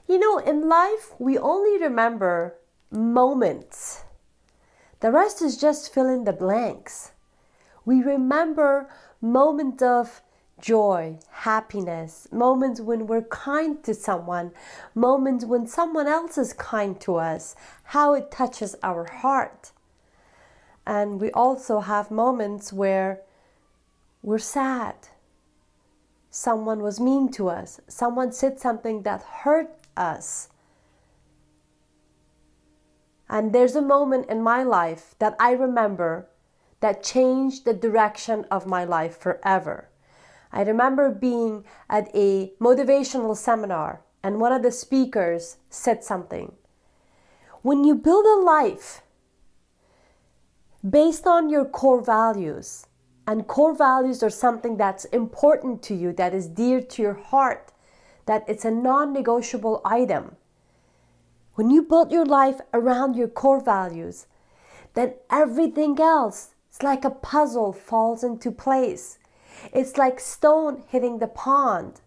In life, we only remember moments. The rest is just fill in the blanks. We remember moments of joy, happiness, moments when we're kind to someone, moments when someone else is kind to us, how it touches our heart. And we also have moments where we're sad. Someone was mean to us. Someone said something that hurt us. And there's a moment in my life that I remember that changed the direction of my life forever. I remember being at a motivational seminar and one of the speakers said something. When you build a life based on your core values, and core values are something that's important to you, that is dear to your heart, that it's a non-negotiable item. When you build your life around your core values, then everything else, it's like a puzzle, falls into place. It's like stone hitting the pond,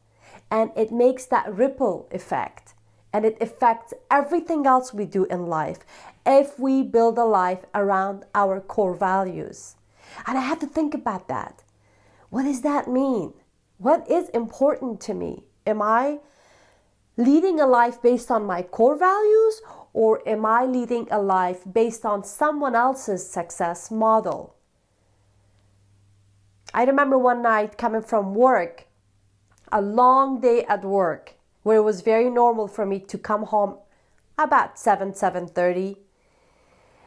and it makes that ripple effect, and it affects everything else we do in life if we build a life around our core values. And I had to think about that. What does that mean? What is important to me? Am I leading a life based on my core values, or am I leading a life based on someone else's success model? I remember one night coming from work, a long day at work, where it was very normal for me to come home about 7:30.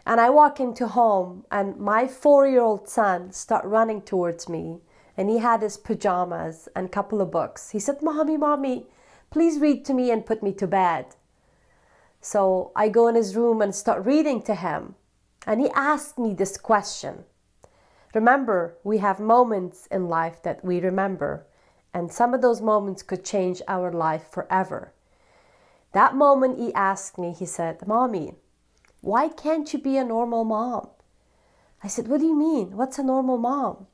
And I walk into home and my 4-year-old son start running towards me, and he had his pajamas and a couple of books. He said, Mommy, please read to me and put me to bed. So I go in his room and start reading to him. And he asked me this question. Remember, we have moments in life that we remember, and some of those moments could change our life forever. That moment he asked me, he said, Mommy, why can't you be a normal mom? I said, what do you mean? What's a normal mom?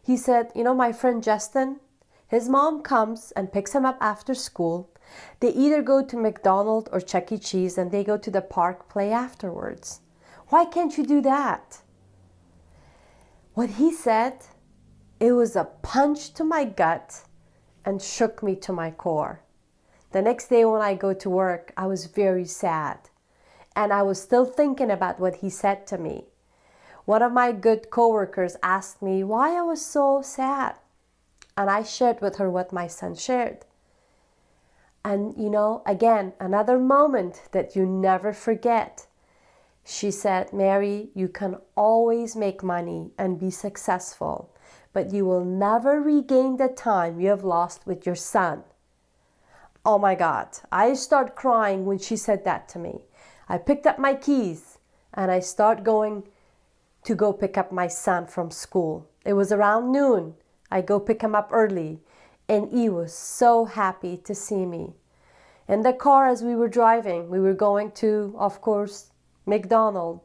He said, my friend Justin, his mom comes and picks him up after school. They either go to McDonald's or Chuck E. Cheese, and they go to the park, play afterwards. Why can't you do that? What he said, it was a punch to my gut and shook me to my core. The next day when I go to work, I was very sad. And I was still thinking about what he said to me. One of my good coworkers asked me why I was so sad. And I shared with her what my son shared. And again, another moment that you never forget. She said, Mary, you can always make money and be successful, but you will never regain the time you have lost with your son. Oh my God, I start crying when she said that to me. I picked up my keys and I start going to go pick up my son from school. It was around noon. I go pick him up early, and he was so happy to see me. In the car as we were driving, we were going to, of course, McDonald's.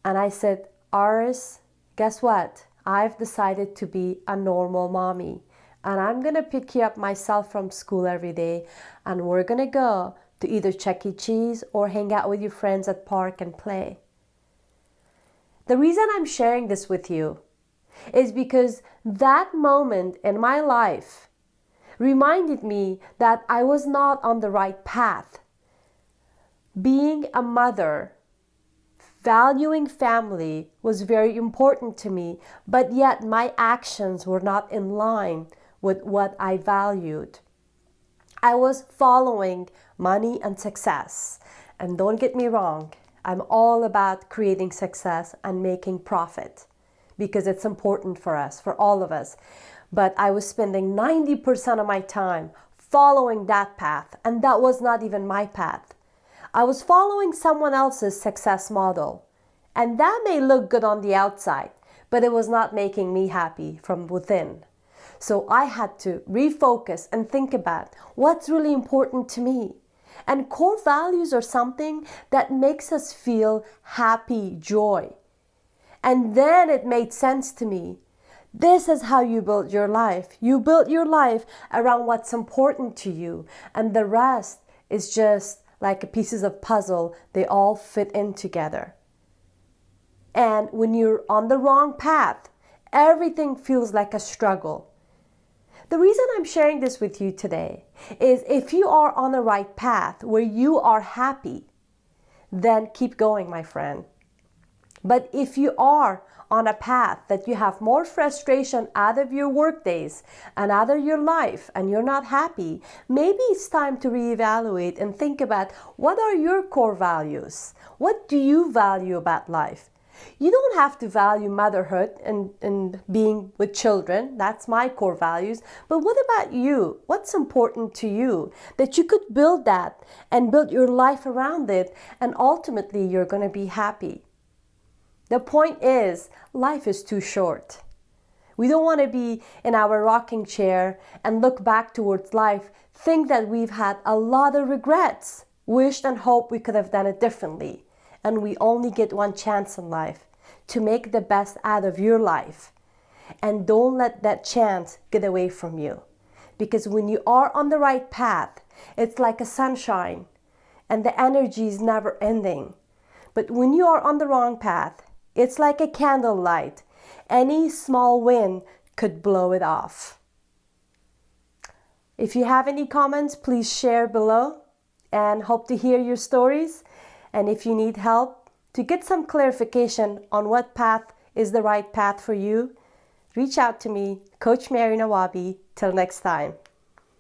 And I said, Aris, guess what? I've decided to be a normal mommy. And I'm going to pick you up myself from school every day. And we're going to go to either Chuck E. Cheese or hang out with your friends at park and play. The reason I'm sharing this with you is because that moment in my life reminded me that I was not on the right path. Being a mother, valuing family was very important to me, but yet my actions were not in line with what I valued. I was following money and success. And don't get me wrong, I'm all about creating success and making profit because it's important for us, for all of us. But I was spending 90% of my time following that path, and that was not even my path. I was following someone else's success model, and that may look good on the outside, but it was not making me happy from within. So I had to refocus and think about what's really important to me. And core values are something that makes us feel happy, joy. And then it made sense to me. This is how you build your life. You build your life around what's important to you, and the rest is just like pieces of puzzle. They all fit in together. And when you're on the wrong path, everything feels like a struggle. The reason I'm sharing this with you today is if you are on the right path where you are happy, then keep going, my friend. But if you are on a path that you have more frustration out of your work days and out of your life and you're not happy, maybe it's time to reevaluate and think about what are your core values? What do you value about life? You don't have to value motherhood and being with children. That's my core values. But what about you? What's important to you? That you could build that and build your life around it, and ultimately you're going to be happy. The point is, life is too short. We don't want to be in our rocking chair and look back towards life, think that we've had a lot of regrets, wished and hoped we could have done it differently. And we only get one chance in life to make the best out of your life. And don't let that chance get away from you. Because when you are on the right path, it's like a sunshine and the energy is never ending. But when you are on the wrong path, it's like a candlelight. Any small wind could blow it off. If you have any comments, please share below and hope to hear your stories. And if you need help to get some clarification on what path is the right path for you, reach out to me, Coach Mary Nawabi. Till next time.